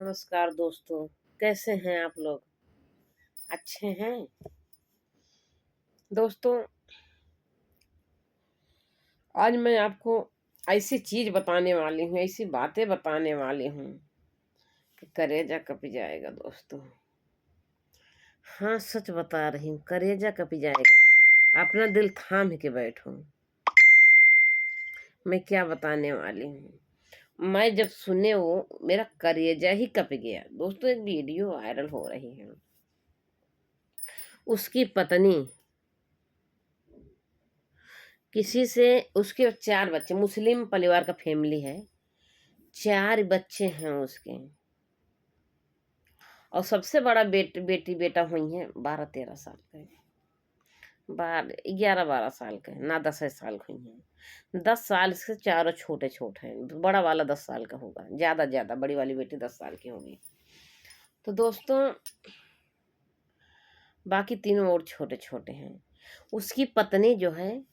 नमस्कार दोस्तों, कैसे हैं आप लोग? अच्छे हैं? दोस्तों, आज मैं आपको ऐसी चीज़ बताने वाली हूँ, ऐसी बातें बताने वाली हूँ कि कलेजा कँप जाएगा दोस्तों। हाँ, सच बता रही हूँ, कलेजा कँप जाएगा। अपना दिल थाम के बैठो। मैं क्या बताने वाली हूँ? मैं जब सुने वो मेरा कलेजा ही कँप गया। दोस्तों, एक वीडियो वायरल हो रही है। उसकी पत्नी किसी से उसके 4 बच्चे, मुस्लिम परिवार का फैमिली है, 4 बच्चे हैं उसके और सबसे बड़ा बेटी बेटा हुई हैं 12-13 साल के, 11-12 साल के, ना 10 साल के हुई हैं। 10 साल से चारों छोटे-छोटे हैं। बड़ा वाला 10 साल का होगा, ज़्यादा, बड़ी वाली बेटी 10 साल की होगी। तो दोस्तों, बाकी तीनों और छोटे-छोटे हैं। उसकी पत्नी जो है,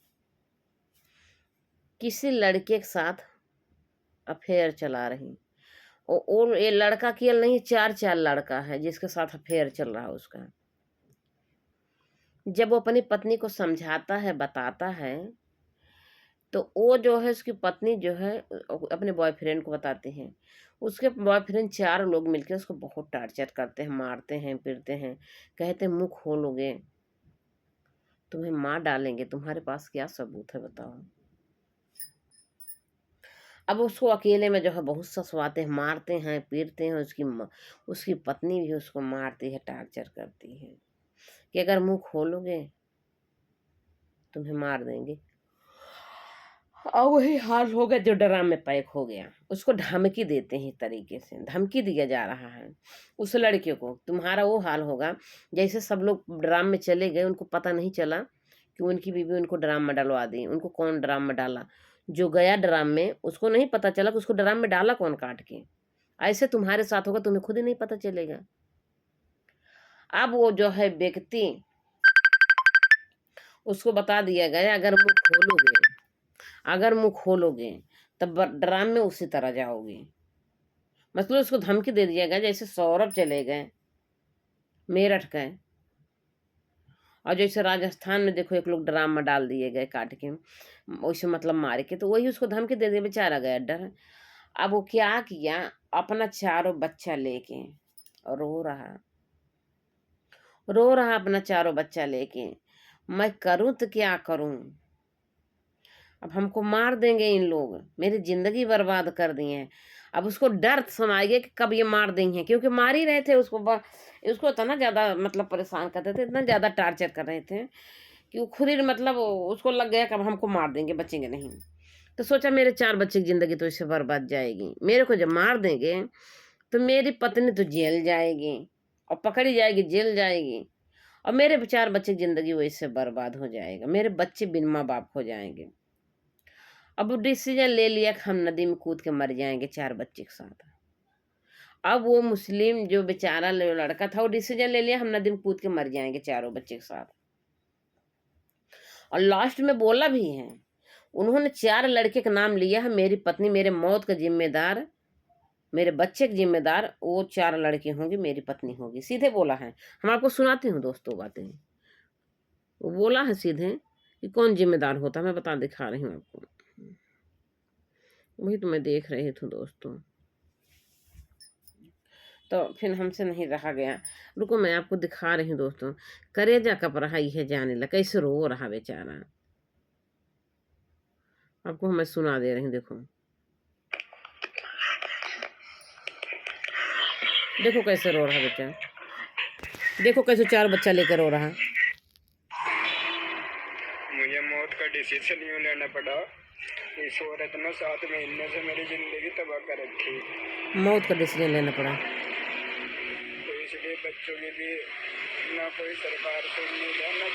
किसी लड़के के साथ अफेयर चला रही। और ये लड़का केवल नहीं, 4 लड़का है जिसके साथ अफेयर चल रहा है उसका। जब वो अपनी पत्नी को समझाता है, बताता है, तो वो जो है उसकी पत्नी जो है अपने बॉयफ्रेंड को बताते हैं। उसके बॉयफ्रेंड 4 लोग मिलकर उसको बहुत टॉर्चर करते हैं, मारते हैं, पीटते हैं, कहते हैं मुँह खोलोगे, तुम्हें मार डालेंगे, तुम्हारे पास क्या सबूत है बताओ। अब उसको अकेले में जो है बहुत ससवाते हैं, मारते हैं, पीटते हैं। उसकी पत्नी भी उसको मारती है, टॉर्चर करती है कि अगर मुँह खोलोगे तुम्हें मार देंगे। और वही हाल होगा जो ड्राम में पैक हो गया। उसको धमकी देते हैं, तरीके से धमकी दिया जा रहा है उस लड़के को, तुम्हारा वो हाल होगा जैसे सब लोग ड्राम में चले गए, उनको पता नहीं चला कि उनकी बीवी उनको ड्राम में डलवा दी। उनको कौन ड्राम में डाला? जो गया ड्राम में उसको नहीं पता चला कि उसको ड्राम में डाला कौन काट के। ऐसे तुम्हारे साथ होगा, तुम्हें खुद ही नहीं पता चलेगा। अब वो जो है व्यक्ति, उसको बता दिया गया अगर मुँह खोलोगे तब ड्राम में उसी तरह जाओगे। मतलब उसको धमकी दे दिया गया जैसे सौरभ चले गए मेरठ गए, और जैसे राजस्थान में देखो एक लोग ड्राम में डाल दिए गए काट के, वैसे मतलब मार के, तो वही उसको धमकी दे दिया, बेचारा गया डर। अब वो क्या किया, अपना 4 बच्चा लेके रो रहा अपना 4 बच्चा लेके, मैं करूं तो क्या करूं, अब हमको मार देंगे इन लोग, मेरी जिंदगी बर्बाद कर दी है। अब उसको डर समा गया कि कब ये मार देंगे, क्योंकि मार ही रहे थे उसको। उसको इतना ज़्यादा मतलब परेशान करते थे, इतना ज़्यादा टार्चर कर रहे थे कि वो खुद ही मतलब उसको लग गया कि अब हमको मार देंगे, बचेंगे नहीं। तो सोचा मेरे 4 बच्चे की ज़िंदगी तो इससे बर्बाद जाएगी। मेरे को जब मार देंगे तो मेरी पत्नी तो जेल जाएगी और पकड़ी जाएगी, जेल जाएगी, और मेरे 4 बच्चे की ज़िंदगी वैसे बर्बाद हो जाएगा। मेरे बच्चे बिन माँ बाप हो जाएंगे। अब वो डिसीजन ले लिया कि हम नदी में कूद के मर जाएंगे 4 बच्चे के साथ। अब वो मुस्लिम जो बेचारा लड़का था, वो डिसीजन ले लिया हम नदी में कूद के मर जाएंगे चारों बच्चे के साथ। और लास्ट में बोला भी है, उन्होंने 4 लड़के का नाम लिया है, मेरी पत्नी, मेरे मौत का जिम्मेदार, मेरे बच्चे के जिम्मेदार वो 4 लड़के होंगे, मेरी पत्नी होगी। सीधे बोला है। हम आपको सुनाती हूँ दोस्तों बातें। वो बोला है सीधे कि कौन जिम्मेदार होता है, मैं बता दिखा रही हूँ आपको। वही तो मैं देख रही थी दोस्तों, तो फिर हमसे नहीं रहा गया। रुको मैं आपको दिखा रही हूँ दोस्तों। कलेजा कप रहा है, जाने लगा कैसे रो रहा बेचारा। आपको मैं सुना दे रही हूँ, देखो देखो कैसे रो रहा बेचारा, देखो कैसे 4 बच्चा लेकर रो रहा। मुझे मौत का डिसीजन यूँ लेना पड़ा, इस औरत ने 7 महीने से मेरी जिंदगी तबाह कर रखी। मौत का डिसीजन लेना पड़ा, तो इसलिए बच्चों की भी ना कोई सरकार से उम्मीद है, ना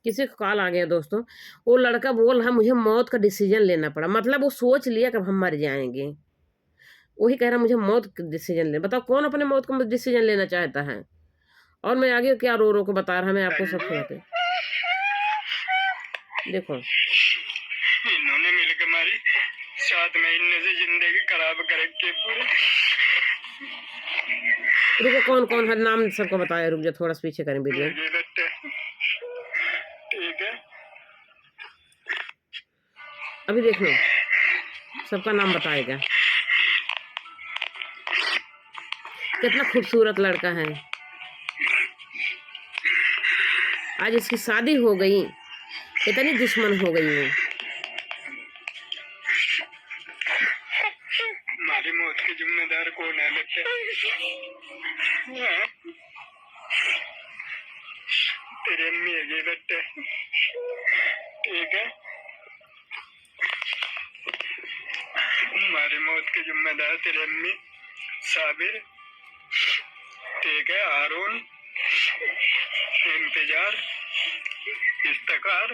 किसी को कॉल आ गया दोस्तों। वो लड़का बोल रहा मुझे मौत का डिसीजन लेना पड़ा, मतलब वो सोच लिया कि हम मर जाएंगे। वही कह रहा मुझे मौत का डिसीजन ले। बताओ कौन अपने मौत का डिसीजन लेना चाहता है? और मैं आगे क्या रो रो के बता रहा, मैं आपको सब सुनाते। देखो इन्होंने मिलकर मारी 7 महीने से जिंदगी खराब कर रखी है पूरी। रुको, कौन कौन है नाम सबको बताया। रुक जा, थोड़ा सा पीछे करें वीडियो। ये बच्चे ठीक है, अभी देख लो, सबका नाम बताएगा। कितना खूबसूरत लड़का है। आज इसकी शादी हो गई, इतनी दुश्मन हो गई वो। हमारी मौत की जिम्मेदार कौन है बच्चे? हाँ? तेरी अम्मी है ये बच्चे, ठीक है। हमारी मौत की जिम्मेदार तेरी अम्मी साबिर, ठीक है, हारून, इंतजार, इफ्तिकार,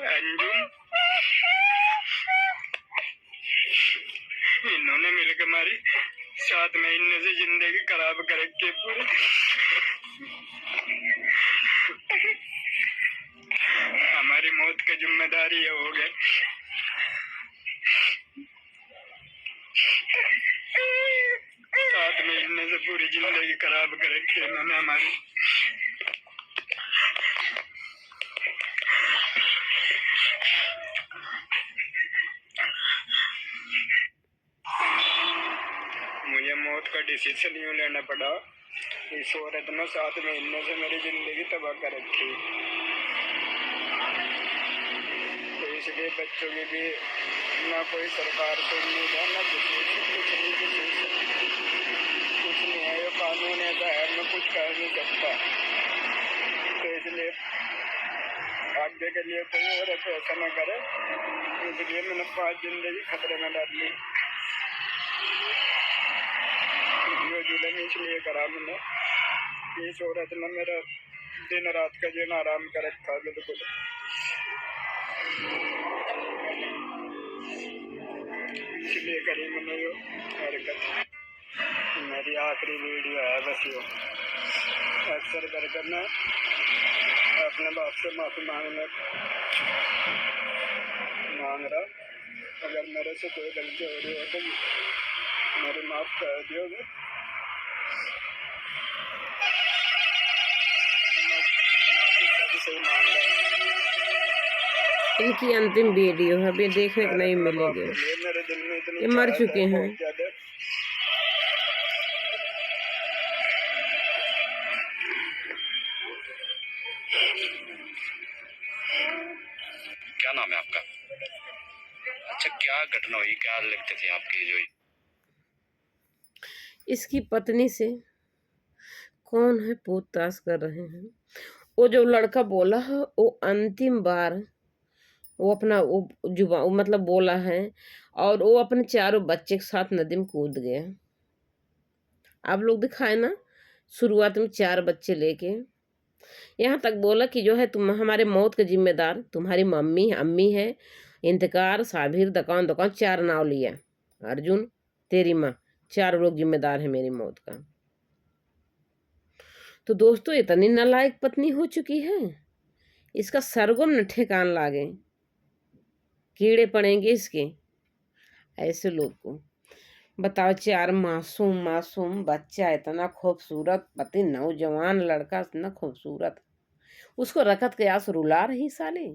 अंजुम, इन्होंने मिलकर हमारी 7 महीने से जिंदगी खराब कर रखी है पूरी। हमारी मौत का जिम्मेदारी ये हो गए। 7 महीने से पूरी जिंदगी खराब कर रखी है इन्होंने हमारी। मुझे मौत का डिसीजन यूँ लेना पड़ा। इस औरत ने 7 महीने से मेरी जिंदगी तबाह कर रखी, तो इसलिए बच्चों की भी ना कोई सरकार को उम्मीद है, ना कुछ नहीं है। ये कानून ऐसा है, मैं कुछ कह नहीं सकता। तो इसलिए आगे के लिए कोई औरत ऐसा न करे, इसलिए मैंने 5 जिंदगी खतरे में डाल ली। ये जुल्म इसलिए करा मैंने, इस औरत ने मेरा दिन रात का जीना आराम कर रखा बिल्कुल। इसलिए करी मैंने यो हरकत। मेरी आखिरी वीडियो है बस यो। अक्सर करके मैं अपने बाप से माफी मांग रहा। अगर मेरे से कोई गलती हो रही हो तो मेरी माफ कर दियोगे। सही मांग रहा। इनकी अंतिम वीडियो है, अभी देखने को नहीं मिलेगी। मेरे दिल में इतनी ये मर चुके हैं। क्या नाम है आपका? अच्छा, क्या घटना हुई, क्या लगते थे आपके जो? इसकी पत्नी से कौन है पूछताछ कर रहे हैं। वो जो लड़का बोला है वो अंतिम बार वो अपना वो जुबा मतलब बोला है, और वो अपने 4 बच्चे के साथ नदी में कूद गया। आप लोग दिखाए ना, शुरुआत में 4 बच्चे लेके यहाँ तक बोला कि जो है तुम हमारे मौत के जिम्मेदार तुम्हारी मम्मी अम्मी है, इंतकार, साबिर, दुकान दुकान 4 नाव लिया, अर्जुन, तेरी माँ, 4 लोग जिम्मेदार है मेरी मौत का। तो दोस्तों, इतनी नालायक पत्नी हो चुकी है, इसका सरगुन न ठिकान लागे, कीड़े पड़ेंगे इसके। ऐसे लोग को बताओ, 4 मासूम बच्चा, इतना खूबसूरत पति, नौजवान लड़का, इतना खूबसूरत, उसको रखत के आस रुला रही साले।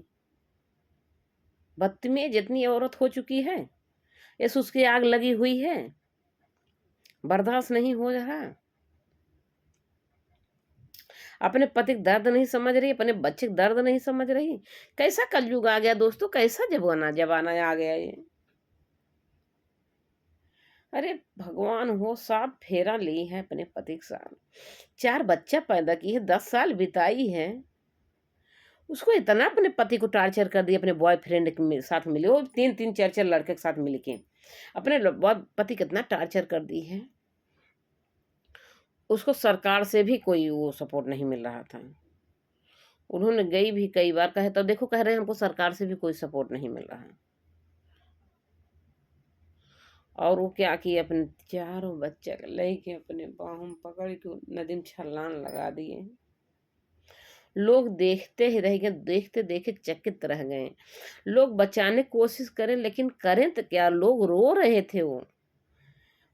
बदतमीज जितनी औरत हो चुकी है, इस उसकी आग लगी हुई है, बर्दाश्त नहीं हो रहा। अपने पति का दर्द नहीं समझ रही, अपने बच्चे का दर्द नहीं समझ रही। कैसा कलयुग आ गया दोस्तों, कैसा जमाना आ गया ये। अरे भगवान हो, साफ फेरा ली है अपने पति के साथ, 4 बच्चा पैदा की है, 10 साल बिताई है, उसको इतना अपने पति को टार्चर कर दिया। अपने बॉयफ्रेंड के साथ मिले, वो 3 4 लड़के के साथ मिल के अपने पति कितना टार्चर कर दी है। उसको सरकार से भी कोई वो सपोर्ट नहीं मिल रहा था। उन्होंने गई भी कई बार, कहे तो देखो कह रहे हैं हमको सरकार से भी कोई सपोर्ट नहीं मिल रहा है। और वो क्या किए, अपने 4 बच्चे लेके अपने बाहों में पकड़ के नदी में छलांग लगा दिए। लोग देखते ही रह गए, देखते देखे चकित रह गए। लोग बचाने की कोशिश करें, लेकिन करें तो क्या, लोग रो रहे थे वो।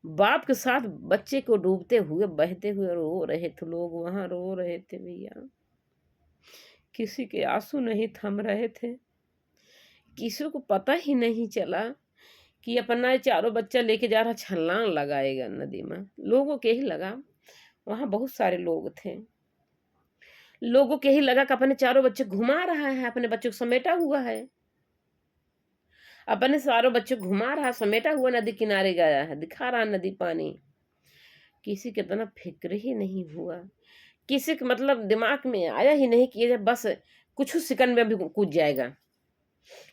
बाप के साथ बच्चे को डूबते हुए, बहते हुए रो रहे थे, लोग वहाँ रो रहे थे भैया। किसी के आँसू नहीं थम रहे थे। किसी को पता ही नहीं चला कि अपना ये चारों बच्चा लेके जा रहा छलांग लगाएगा नदी में। लोगों के ही लगा, वहाँ बहुत सारे लोग थे। लोगों के ही लगा कि अपने चारों बच्चे घुमा रहा है, अपने बच्चों को समेटा हुआ है। अपने सारों बच्चे को घुमा रहा, समेटा हुआ नदी किनारे गया है, दिखा रहा नदी पानी। किसी के इतना फिक्र ही नहीं हुआ। किसी के मतलब दिमाग में आया ही नहीं कि ये बस कुछ सेकंड में भी कूद जाएगा।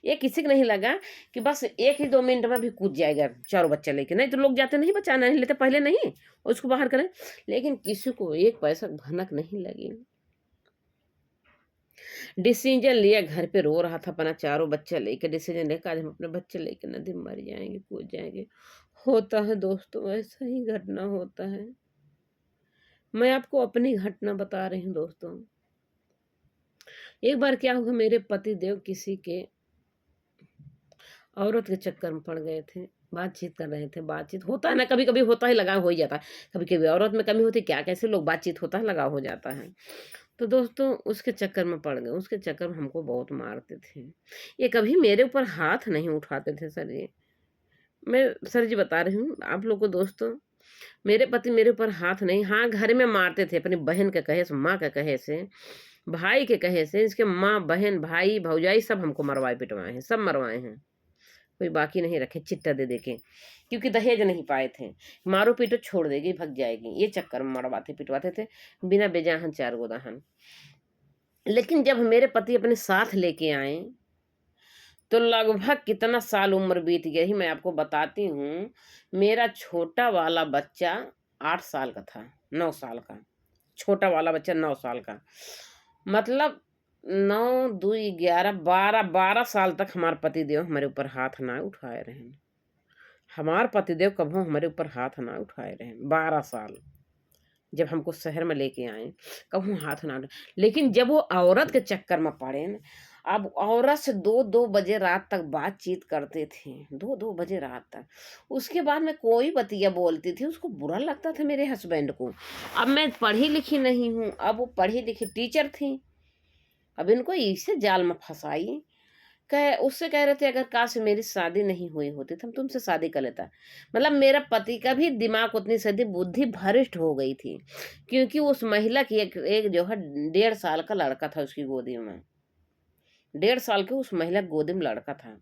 ये किसी को नहीं लगा कि बस 1 ही 2 मिनट में भी कूद जाएगा चारों बच्चा लेके। नहीं तो लोग जाते नहीं, बचाना नहीं लेते पहले, नहीं उसको बाहर करें। लेकिन किसी को एक पैसा भनक नहीं लगी। डिसीजन लिया, घर पे रो रहा था, अपना चारों बच्चा लेके डिसीजन लेकर आज हम अपने बच्चे लेके नदी में मर जाएंगे, कूद जाएंगे। होता है दोस्तों, ऐसा ही घटना होता है। मैं आपको अपनी घटना बता रही हूँ दोस्तों। एक बार क्या हुआ, मेरे पति देव किसी के औरत के चक्कर में पड़ गए थे। बातचीत कर रहे थे, बातचीत होता है ना, कभी कभी होता है, लगाव हो ही जाता है। कभी कभी औरत में कमी होती है, क्या कैसे लोग बातचीत होता है, लगाव हो जाता है। तो दोस्तों उसके चक्कर में पड़ गए, उसके चक्कर में हमको बहुत मारते थे। ये कभी मेरे ऊपर हाथ नहीं उठाते थे सर जी। मैं सर जी बता रही हूँ आप लोग को दोस्तों, मेरे पति मेरे ऊपर हाथ नहीं, हाँ घर में मारते थे, अपनी बहन के कहे से, माँ के कहे से, भाई के कहे से। इसके माँ बहन भाई भौजाई सब हमको मरवाए पिटवाए हैं, सब मरवाए हैं, कोई बाकी नहीं रखे चिट्टा दे देके। क्योंकि दहेज नहीं पाए थे। मारो पीटो छोड़ देगी, भग जाएगी, ये चक्कर में मरवाते पिटवाते थे, बिना बेजाहन 4 गोदाहन। लेकिन जब मेरे पति अपने साथ लेके आए, तो लगभग कितना साल उम्र बीत गई मैं आपको बताती हूँ। मेरा छोटा वाला बच्चा 8 साल का था, 9 साल का। छोटा वाला बच्चा 9 साल का। मतलब 9 2 11 12 साल तक हमारे पतिदेव हमारे ऊपर हाथ ना उठाए रहे। हमारे पतिदेव कभू हमारे ऊपर हाथ ना उठाए रहे 12 साल। जब हमको शहर में लेके आए, कभू हाथ ना उठाए। लेकिन जब वो औरत के चक्कर में पड़े न, अब औरत से 2-2 बजे रात तक बातचीत करते थे, 2-2 बजे रात तक। उसके बाद मैं कोई बतिया बोलती थी, उसको बुरा लगता था मेरे हस्बैंड को। अब मैं पढ़ी लिखी नहीं हूँ, अब वो पढ़ी लिखी टीचर थी। अब इनको इसे जाल में फंसाई। उससे कह रहे थे अगर काश मेरी शादी नहीं हुई होती तो हम तुमसे शादी कर लेता। मतलब मेरा पति का भी दिमाग उतनी सदी बुद्धि भ्रष्ट हो गई थी, क्योंकि उस महिला की एक जो है 1.5 साल का लड़का था उसकी गोदी में। 1.5 साल के उस महिला की गोदी में लड़का था।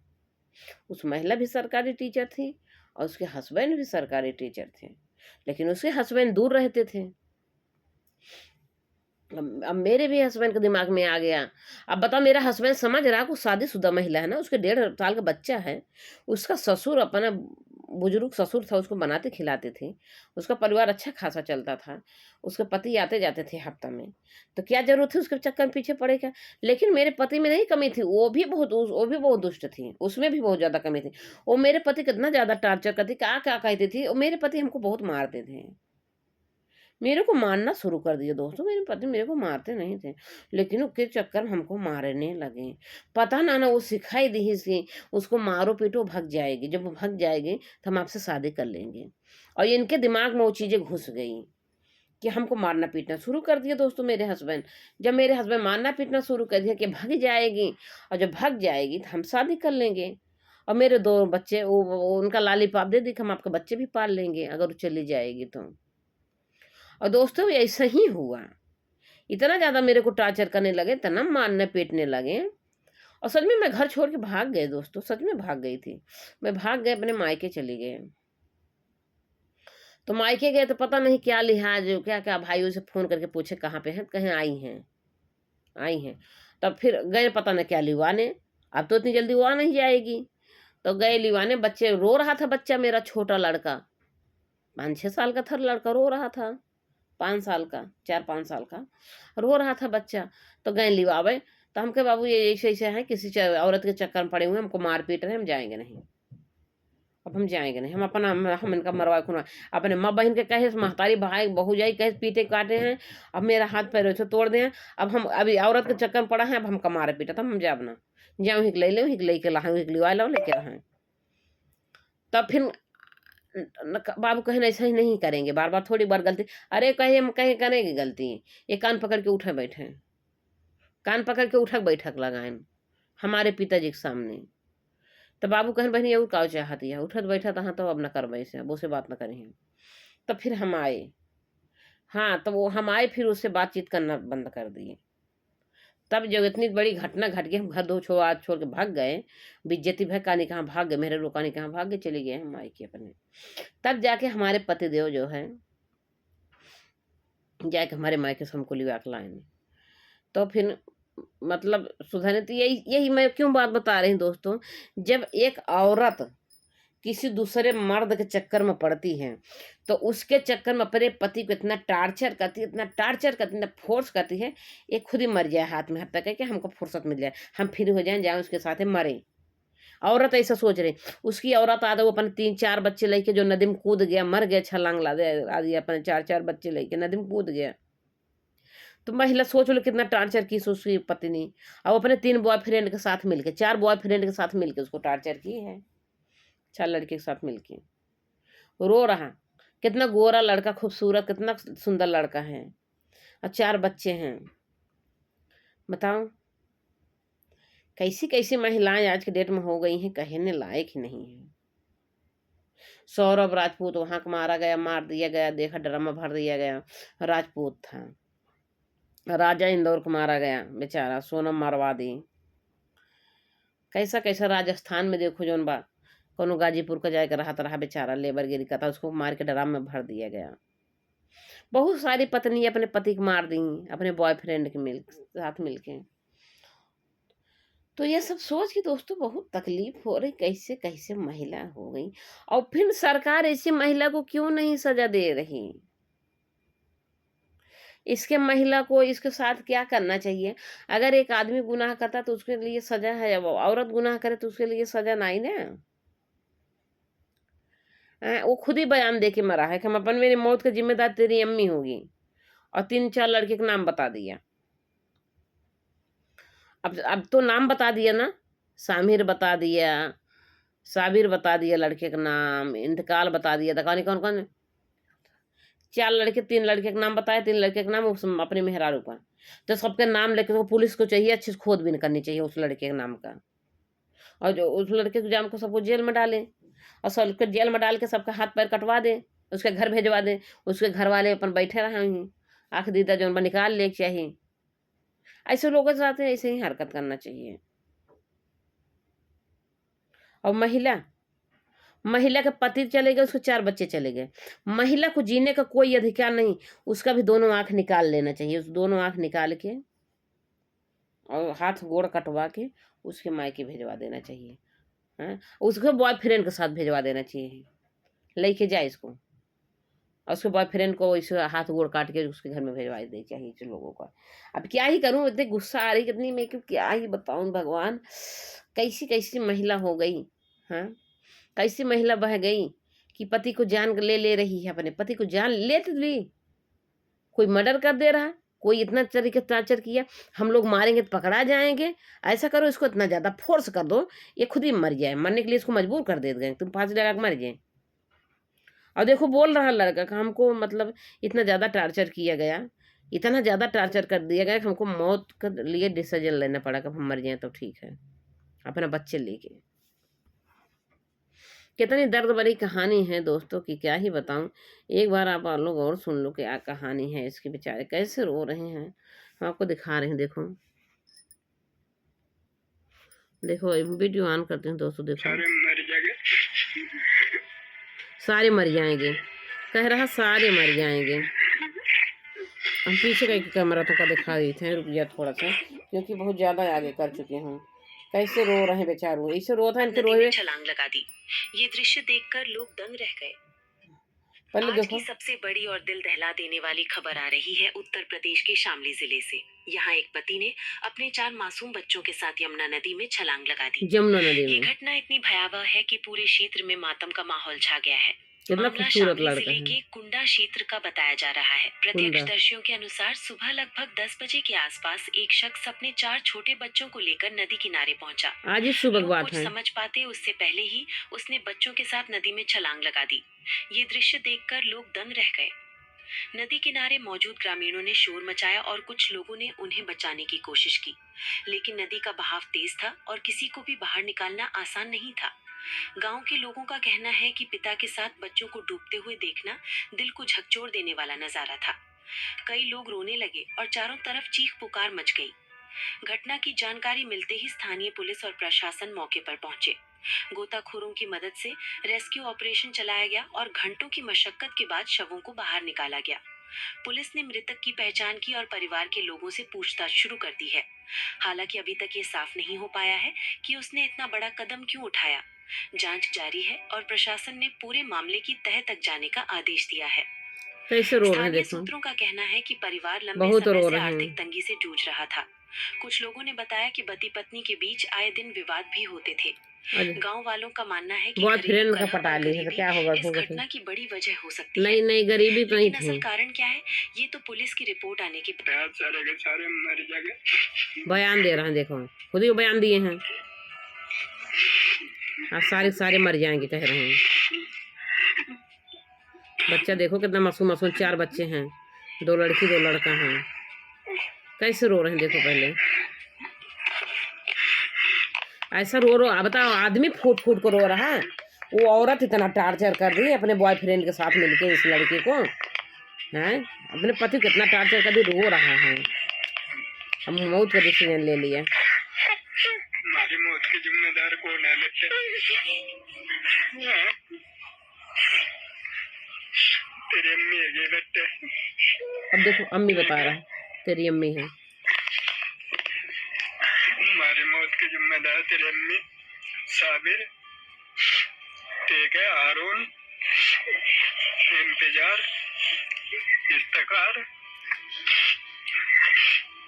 उस महिला भी सरकारी टीचर थी और उसके हस्बैंड भी सरकारी टीचर थे, लेकिन उसके हस्बैंड दूर रहते थे। अब मेरे भी हस्बैंड के दिमाग में आ गया। अब बताओ, मेरा हस्बैंड समझ रहा कि शादीशुदा महिला है ना, उसके 1.5 साल का बच्चा है। उसका ससुर अपना बुजुर्ग ससुर था, उसको बनाते खिलाते थे। उसका परिवार अच्छा खासा चलता था। उसके पति आते जाते थे हफ्ता में। तो क्या जरूरत थी उसके चक्कर में पीछे पड़े क्या। लेकिन मेरे पति में नहीं कमी थी, वो भी बहुत दुष्ट थी, उसमें भी बहुत ज्यादा कमी थी। वो मेरे पति कितना ज्यादा टार्चर करती, क्या क्या कहती थी। और मेरे पति हमको बहुत मारते थे, मेरे को मारना शुरू कर दिया दोस्तों। मेरे पति मेरे को मारते नहीं थे, लेकिन उसके चक्कर में हमको मारने लगे। पता ना वो सिखाई दी सी, उसको मारो पीटो भग जाएगी, जब वो भग जाएगी तो हम आपसे शादी कर लेंगे। और इनके दिमाग में वो चीजें घुस गई कि हमको मारना पीटना शुरू कर दिया दोस्तों मेरे हस्बैंड। जब मेरे हस्बैंड मारना पीटना शुरू कर दिया कि भग जाएगी, और जब भग जाएगी तो हम शादी कर लेंगे, और मेरे 2 बच्चे वो उनका लालीपाप दे दी कि हम आपके बच्चे भी पाल लेंगे अगर वो चली जाएगी तो। और दोस्तों ऐसा ही हुआ। इतना ज़्यादा मेरे को टॉर्चर करने लगे, इतना मारने पीटने लगे। और सच में मैं घर छोड़ के भाग गए दोस्तों, सच में भाग गई थी। मैं भाग गए, अपने मायके चली गए। तो मायके गए तो पता नहीं क्या लिहाज, क्या क्या भाइयों से फ़ोन करके पूछे कहाँ पे हैं, कहें आई हैं, आई हैं। तब फिर गए पता नहीं क्या लिवाने। अब तो इतनी जल्दी वो आ नहीं जाएगी। तो गए लिवाने, बच्चे रो रहा था बच्चा, मेरा छोटा लड़का 5-6 साल का था लड़का, रो रहा था। 5 साल का, 4-5 साल का रो रहा था बच्चा। तो गए लिवावे, तो हम कहे बाबू ये ऐसे ऐसे हैं, किसी औरत के चक्कर में पड़े हुए हैं, हमको मार पीट रहे हैं, हम जाएंगे नहीं। अब हम जाएंगे नहीं, हम अपना हम इनका मरवा खुनवा अपने माँ बहन के कहे महतारी भाई बहू जाई कहे पीटे काटे हैं। अब मेरा हाथ पैर ऐसे तोड़ दें। अब हम अभी औरत के चक्कर में पड़ा है, अब हम कमारे पीटा तब हम जाब ना जाऊँ हिक ले लो हिक ले के ला हिक लिवा लो लेके रहा। तब फिर बाबू कहे ऐसा ही नहीं करेंगे, बार बार थोड़ी बार गलती। अरे कहे हम कहे करेंगे गलती, ये कान पकड़ के उठे बैठे, कान पकड़ के उठक बैठक लगाए हमारे पिताजी के सामने। तो बाबू कहन बहनी और का चाहती है उठत बैठत हाँ तो अब न कर वैसे वो से बात न करें। तब फिर हम आए, हाँ तो वो हम आए फिर उससे बातचीत करना बंद कर दिए। तब जब इतनी बड़ी घटना घट गई हम घर दो छोड़ के भाग गए, बेइज्जती भय कहानी कहाँ भाग गए, मेरे रोकानी कहाँ भाग गए, चले गए हम मायके अपने। तब जाके हमारे पतिदेव जो है जाके हमारे मायके से हमको लिवा के लाए। तो फिर मतलब सुधरने तो यही यही मैं क्यों बात बता रही हूँ दोस्तों, जब एक औरत किसी दूसरे मर्द के चक्कर में पड़ती है तो उसके चक्कर में अपने पति को इतना टार्चर करती है, इतना टार्चर करती है, इतना फोर्स करती है, ये खुद ही मर जाए हाथ में, हद तक है कि हमको फुर्सत मिल जाए हम फिर हो जाए उसके साथ मरे। औरत ऐसा सोच रही, उसकी औरत आदि वो अपने 3-4 बच्चे लेके जो नदी में कूद गया मर गया, छलांग ला दे आदि अपने 4-4 बच्चे लेके नदी में कूद गया। तो महिला सोच लो कितना टार्चर की उसकी पत्नी, और अपने 3 बॉयफ्रेंड के साथ मिलके 4 बॉयफ्रेंड के साथ मिलके उसको टार्चर की है, 4 लड़के के साथ मिलके रो रहा। कितना गोरा लड़का खूबसूरत कितना सुंदर लड़का है और 4 बच्चे हैं। बताओ कैसी कैसी महिलाएं आज के डेट में हो गई हैं, कहने लायक ही नहीं है। सौरभ राजपूत वहां का मारा गया, मार दिया गया, देखा ड्रामा भर दिया गया, राजपूत था। राजा इंदौर को मारा गया बेचारा, सोनम मरवा दी। कैसा कैसा राजस्थान में देखो जोन बा कोनो गाजीपुर का जाकर रहा बेचारा लेबरगिरी का था, उसको मार के ड्राम में भर दिया गया। बहुत सारी पत्नी अपने पति को मार दी अपने बॉयफ्रेंड के साथ मिलके। तो ये सब सोच के दोस्तों बहुत तकलीफ हो रही, कैसे कैसे महिला हो गई। और फिर सरकार ऐसी महिला को क्यों नहीं सजा दे रही, इसके महिला को इसके साथ क्या करना चाहिए। अगर एक आदमी गुनाह करता तो उसके लिए सजा है, अब औरत गुनाह करे तो उसके लिए सजा नहीं ना। वो खुद ही बयान दे के मरा है कि हम अपन मेरी मौत की जिम्मेदार तेरी अम्मी होगी, और 3-4 लड़के का नाम बता दिया। अब तो नाम बता दिया ना, सामिर बता दिया, साबिर बता दिया लड़के का नाम, इंतकाल बता दिया, तो कौन कौन 4 लड़के 3 लड़के का नाम बताया, 3 लड़के का नाम उस अपने मेहरारू का। तो सबके नाम लेके तो पुलिस को चाहिए अच्छी से खोद भी नहीं करनी चाहिए उस लड़के के नाम का, और जो उस लड़के के जाम को सबको जेल में डालें, और सबके जेल में डाल के सबका हाथ पैर कटवा दें, उसके घर भेजवा दें, उसके घर वाले अपन बैठे रहे वहीं आँख दीदा जो निकाल ले चाहिए। ऐसे लोगों के साथ ऐसे ही हरकत करना चाहिए। और महिला के पति चले गए, उसके 4 बच्चे चले गए, महिला को जीने का कोई अधिकार नहीं, उसका भी दोनों आंख निकाल लेना चाहिए, उस दोनों आंख निकाल के और हाथ गोड़ कटवा के उसके मायके भेजवा देना चाहिए। हाँ, उसके बॉयफ्रेंड के साथ भेजवा देना चाहिए, लेके जाए इसको, और उसके बॉयफ्रेंड को इसे हाथ गोड़ काट के उसके घर में भेजवा दे चाहिए इन लोगों का। अब क्या ही करूं, इतनी गुस्सा आ रही कितनी मैं कि क्या ही बताऊं भगवान, कैसी कैसी महिला हो गई। हाँ, कैसी महिला बह गई कि पति को जान ले रही है, अपने पति को जान ले तो ली, कोई मर्डर कर दे रहा है, कोई इतना तरीके टार्चर किया, हम लोग मारेंगे तो पकड़ा जाएंगे, ऐसा करो इसको इतना ज्यादा फोर्स कर दो ये खुद ही मर जाए, मरने के लिए इसको मजबूर कर दे गए, तुम फांसी लगा के मर जाए। और देखो बोल रहा लड़का कि हमको मतलब इतना ज्यादा टार्चर किया गया, इतना ज्यादा टार्चर कर दिया गया कि हमको मौत के लिए डिसीजन लेना पड़ा कि हम मर जाए तो ठीक है अपना बच्चे लेके। कितनी दर्द भरी कहानी है दोस्तों की क्या ही बताऊं। एक बार आप लोग और सुन लो क्या कहानी है इसके, बेचारे कैसे रो रहे हैं, हम आपको दिखा रहे हैं। देखो देखो वीडियो ऑन करते हैं दोस्तों, देखो सारे मर जाएंगे, कह रहा सारे मर जाएंगे। हम पीछे का कैमरा तो का दिखा देते हैं, रुक गया थोड़ा सा क्योंकि बहुत ज्यादा आगे कर चुके हैं। कैसे रो रहे हैं बेचारो, ऐसे रो था इनके रोए छलांग लगा दी। ये दृश्य देखकर लोग दंग रह गए। पहले आज देखो। की सबसे बड़ी और दिल दहला देने वाली खबर आ रही है उत्तर प्रदेश के शामली जिले से। यहाँ एक पति ने अपने 4 मासूम बच्चों के साथ यमुना नदी में छलांग लगा दी। जमुना नदी ये में। घटना इतनी भयावह है कि पूरे क्षेत्र में मातम का माहौल छा गया है। कितना मामला खूबसूरत शामली लड़का जिले है। के कुंडा क्षेत्र का बताया जा रहा है। कुंडा। प्रत्यक्षदर्शियों के अनुसार सुबह लगभग 10 बजे के आसपास एक शख्स अपने 4 छोटे बच्चों को लेकर नदी किनारे पहुंचा। आज ही सुबह की लोग बात कुछ है। समझ पाते उससे पहले ही उसने बच्चों के साथ नदी में छलांग लगा दी। ये दृश्य देखकर लोग दंग रह गए। नदी किनारे मौजूद ग्रामीणों ने शोर मचाया और कुछ लोगों ने उन्हें बचाने की कोशिश की, लेकिन नदी का बहाव तेज था और किसी को भी बाहर निकालना आसान नहीं था। गांव के लोगों का कहना है कि पिता के साथ बच्चों को डूबते हुए देखना दिल को झकझोर देने वाला नजारा था। कई लोग रोने लगे और चारों तरफ चीख पुकार मच गई। घटना की जानकारी मिलते ही स्थानीय पुलिस और प्रशासन मौके पर पहुंचे। गोताखोरों की मदद से रेस्क्यू ऑपरेशन चलाया गया और घंटों की मशक्कत के बाद शवों को बाहर निकाला गया। पुलिस ने मृतक की पहचान की और परिवार के लोगों से पूछताछ शुरू कर दी है। हालांकि अभी तक ये साफ नहीं हो पाया है कि उसने इतना बड़ा कदम क्यों उठाया। जांच जारी है और प्रशासन ने पूरे मामले की तह तक जाने का आदेश दिया है। कैसे रो रहे हैं स्थानीय देखो। सूत्रों का कहना है कि परिवार लंबे बहुत समय रो से रहे आर्थिक हैं। तंगी से जूझ रहा था। कुछ लोगों ने बताया कि पति पत्नी के बीच आए दिन विवाद भी होते थे। गांव वालों का मानना है कि बॉयफ्रेंड का घरेलू पटा कलह और ली है तो गरीबी क्या होगा इस होगा घटना की बड़ी वजह हो सकती है। नहीं नहीं, गरीबी तो नहीं लेकिन असल थी। कारण क्या है, ये तो पुलिस की रिपोर्ट आने के सारे के सारे मर जाएंगे। बयान दे रहे हैं देखो, खुद ही बयान दिए हैं। आज सारे सारे मर जाएंगे कह रहे हैं। बच्चा देखो कितना मासूम मासूम, 4 बच्चे हैं, 2 लड़की 2 लड़का हैं। कैसे रो रहे हैं देखो। पहले ऐसा रो रो बताओ, आदमी फूट फूट को रो रहा है। वो औरत इतना टार्चर कर रही है अपने बॉयफ्रेंड के साथ मिलके इस लड़के को, हैं अपने पति कितना टार्चर कर दी, रो रहा है। हम मौत का डिसीजन ले लिया। हमारी मौत की जिम्मेदार कौन है बेटे? तेरी अम्मी है बेटे। अब देखो अम्मी बता रहा है, तेरी अम्मी है। हमारी मौत की जिम्मेदार तेरी अम्मी साबिर, ठीक है, हारून, इंतजार, इफ्तिकार,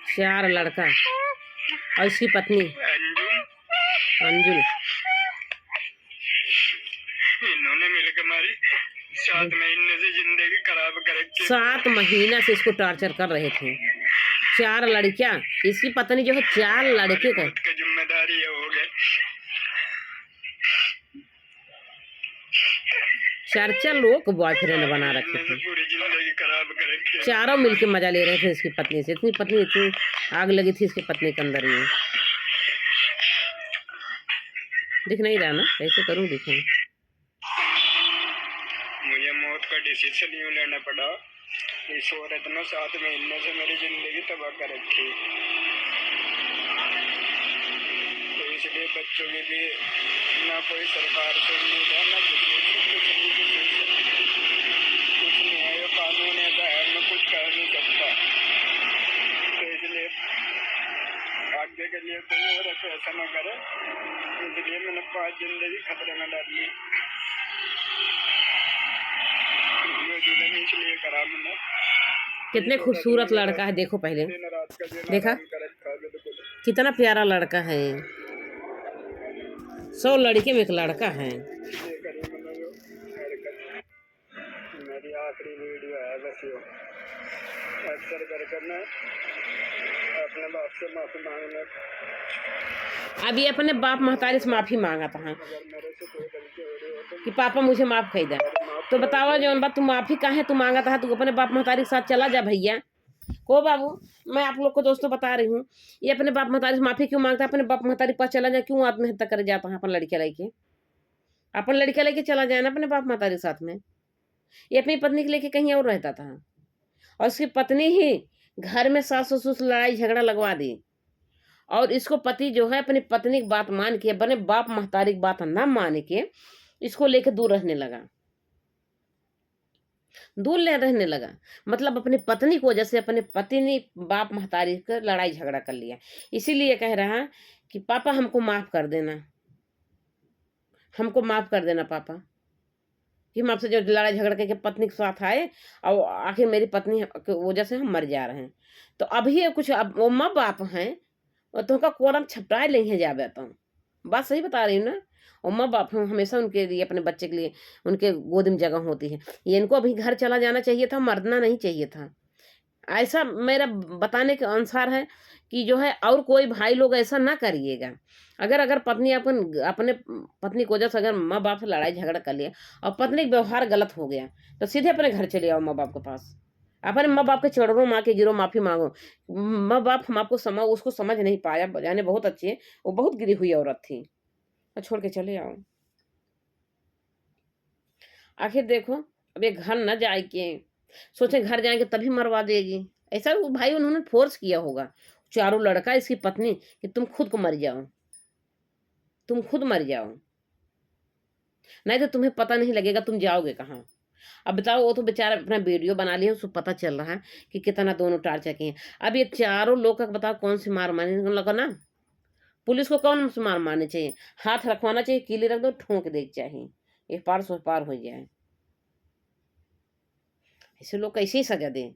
4 लड़का और इसकी पत्नी अंजुल। इन्होंने मिलकर हमारी 7 महीने से जिंदगी खराब कर रखी। 7 महीना से इसको टार्चर कर रहे थे। 4 लड़कियां, इसकी पत्नी जो है 4 लड़के का जिम्मेदारी है हो गए। 4 लोग को बॉयफ्रेंड बना रखे थे। पूरी जिंदगी खराब कर रखी। चारों मिलके मजा ले रहे थे इसकी पत्नी से। इतनी पत्नी इतनी आग लगी थी इसकी पत्नी के अंदर में। दिख नहीं रहा ना, कैसे करूं दिखूं। मुझे मौत का डिसीजन यूं लेना पड़ा। इस औरत ने 7 महीने से मेरी जिंदगी तबाह कर रखी, तो इसलिए बच्चों के लिए ना कोई सरकार से उम्मीद है, ना किसी कुछ नहीं है। ये कानून ऐसा है, मैं कुछ कह नहीं सकता। तो इसलिए आगे के लिए कोई और ऐसा ना करे, इसलिए मैंने 5 जिंदगी खतरे में डाल ली। इसलिए करा मैंने। कितने खूबसूरत लड़का है देखो। पहले देखा कितना प्यारा लड़का है। 100 लड़के में एक लड़का है। मेरी आखिरी वीडियो है बस यो। अक्सर करना अपने बाप से माफी मांगना। अभी अपने बाप महतारी से माफी मांगा था कि पापा मुझे माफ कर दे। तो बताओ जौन बात तू माफी काहे तू मांगा था, तू अपने बाप महतारी के साथ चला जा भैया। को बाबू, मैं आप लोग को दोस्तों बता रही हूँ, ये अपने बाप महतारी से माफी क्यों मांगता है, अपने बाप महतारी के पास चला जाए। क्यों आत्महत्या कर जाता है अपन लड़कियां लेके? अपन लड़कियां लेके चला जाए ना अपने बाप महतारी के साथ में। ये अपनी पत्नी के लेके कहीं और रहता था और उसकी पत्नी ही घर में सास ससुर से लड़ाई झगड़ा लगवा दी और इसको पति जो है अपनी पत्नी की बात मान के, अपने बाप महतारी की बात ना मान के इसको लेके दूर रहने लगा। दूर ले रहने लगा मतलब अपनी पत्नी को वजह से अपने पति ने बाप महतारी का लड़ाई झगड़ा कर लिया। इसीलिए कह रहा कि पापा हमको माफ कर देना, हमको माफ कर देना पापा। कि हम आपसे जो लड़ाई झगड़ के पत्नी के साथ आए और आखिर मेरी पत्नी की वजह से हम मर जा रहे हैं। तो अभी ये कुछ अब वो माँ-बाप हैं और तुमका कोलम छपटाए नहीं है जाबे तो। बात सही बता रही हूँ ना? और माँ-बाप हम हमेशा उनके लिए अपने बच्चे के लिए उनके गोद में जगह होती है। ये इनको अभी घर चला जाना चाहिए था, मरना नहीं चाहिए था। ऐसा मेरा बताने के अनुसार है कि जो है और कोई भाई लोग ऐसा ना करिएगा। अगर अगर पत्नी अपने पत्नी की वजह से अगर माँ-बाप से लड़ाई झगड़ा कर लिया और पत्नी का व्यवहार गलत हो गया, तो सीधे अपने घर चले आओ माँ-बाप के पास। अपने माँ-बाप के चरणों में आके गिरो, माफ़ी माँगो। माँ-बाप हम आपको उसको समझ नहीं पाया, जाने बहुत अच्छी है, वो बहुत गिरी हुई औरत थी। छोड़ के चले आओ। आखिर देखो, अब ये घर ना जाए के सोचे घर जाएँगे तभी मरवा देगी। ऐसा वो भाई उन्होंने फ़ोर्स किया होगा। चारों लड़का, इसकी पत्नी कि तुम खुद को मर जाओ, तुम खुद मर जाओ। नहीं तो तुम्हें पता नहीं लगेगा तुम जाओगे कहाँ। अब बताओ वो तो बेचारा अपना वीडियो बना लिया, उसको पता चल रहा है कि कितना दोनों टॉर्चर किए हैं। अब ये चारों लोग का बताओ कौन सी मार मारने लगा ना? पुलिस को कौन सी मार मारनी चाहिए? हाथ रखवाना चाहिए, कीली रख दो, ठोक देनी चाहिए। एक पार से पार हो जाए। ऐसे लोग कैसे ही सज़ा दें?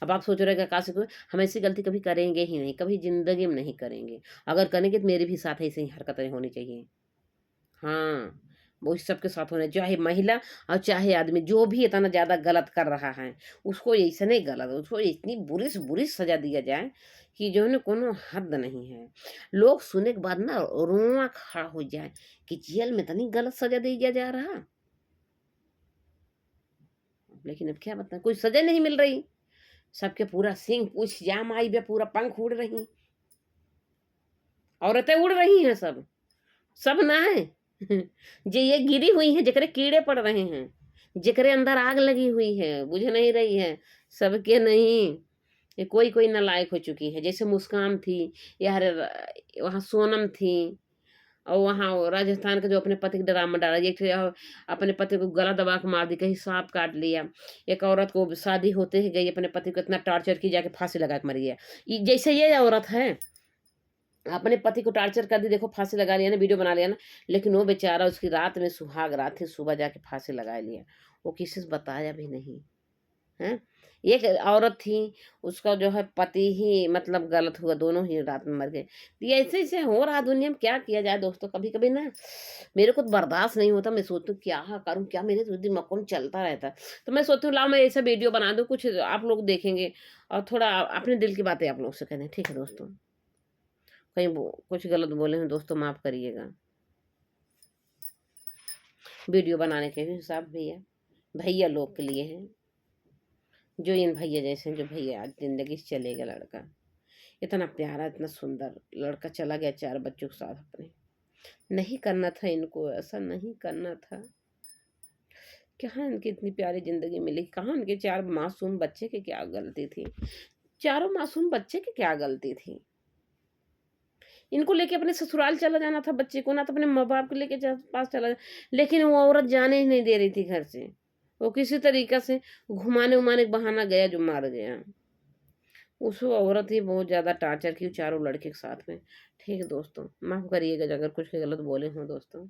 अब आप सोच रहे हैं कि काश को हम ऐसी गलती कभी करेंगे ही नहीं, कभी ज़िंदगी में नहीं करेंगे। अगर करेंगे तो मेरे भी साथ ऐसे ही हरकतें होनी चाहिए। हाँ, वो इस सबके साथ होना चाहे महिला और चाहे आदमी जो भी इतना ज़्यादा गलत कर रहा है, उसको ऐसने गलत उसको इतनी बुरी से बुरी सज़ा दिया जाए कि जो है ना कोनो हद नहीं है। लोग सुने के बाद ना रोआँ खड़ा हो जाए कि जेल में इतनी गलत सज़ा दिया जा रहा। लेकिन अब क्या बताएँ कोई सज़ा नहीं मिल रही। सबके पूरा सींग पूँछ जाम आई बे पूरा पंख उड़ रही। औरतें उड़ रही हैं सब। सब ना है। जे ये गिरी हुई हैं, जेकरे कीड़े पड़ रहे हैं, जेकरे अंदर आग लगी हुई है, बुझ नहीं रही है, सबके नहीं। ये कोई-कोई नालायक हो चुकी है। जैसे मुस्कान थी, या वहाँ सोनम थी और वहाँ वो राजस्थान के जो अपने पति का ड्रामा डाला। एक ठे अपने पति को गला दबा के मार दी, कहीं साँप काट लिया। एक औरत को शादी होते ही गई अपने पति को इतना टॉर्चर की जाके फांसी लगा के मरी है। जैसे ये औरत है अपने पति को टॉर्चर कर दी, देखो फांसी लगा लिया ना, वीडियो बना लिया ना, लेकिन वो बेचारा उसकी रात में सुहाग रात थी, सुबह जाके फांसी लगा लिया। वो किसी से बताया भी नहीं, हैं? एक औरत थी, उसका जो है पति ही मतलब गलत हुआ, दोनों ही रात में मर गए। तो ये ऐसे-ऐसे हो रहा दुनिया में, क्या किया जाए दोस्तों? कभी-कभी ना मेरे को तो बर्दाश्त नहीं होता, मैं सोचती हूँ क्या करूँ, क्या मेरे तो दिमाग में चलता रहता है। तो मैं सोचती हूँ लाओ मैं ऐसा वीडियो बना दूँ, कुछ आप लोग देखेंगे और थोड़ा अपने दिल की बातें आप लोग से कहें। ठीक है दोस्तों? कहीं कुछ गलत बोले हों दोस्तों माफ़ करिएगा। वीडियो बनाने के भी हिसाब भैया, भैया लोग के लिए है, जो इन भैया जैसे हैं, जो भैया आज ज़िंदगी से चले गया लड़का। इतना प्यारा, इतना सुंदर लड़का चला गया 4 बच्चों के साथ अपने। नहीं करना था इनको, ऐसा नहीं करना था। कहाँ इनकी इतनी प्यारी ज़िंदगी मिली, कहाँ इनके 4 मासूम बच्चे की क्या गलती थी? चारों मासूम बच्चे की क्या गलती थी? इनको लेके अपने ससुराल चला जाना था बच्चे को, ना तो अपने माँ-बाप को लेके पास चला लेकिन वो औरत जाने ही नहीं दे रही थी घर से। वो किसी तरीक़े से घुमाने-वुमाने का बहाना गया जो मार गया। उस औरत ही बहुत ज़्यादा टॉर्चर की चारों लड़के के साथ में। ठीक है दोस्तों, माफ़ करिएगा अगर कुछ गलत बोले हों दोस्तों।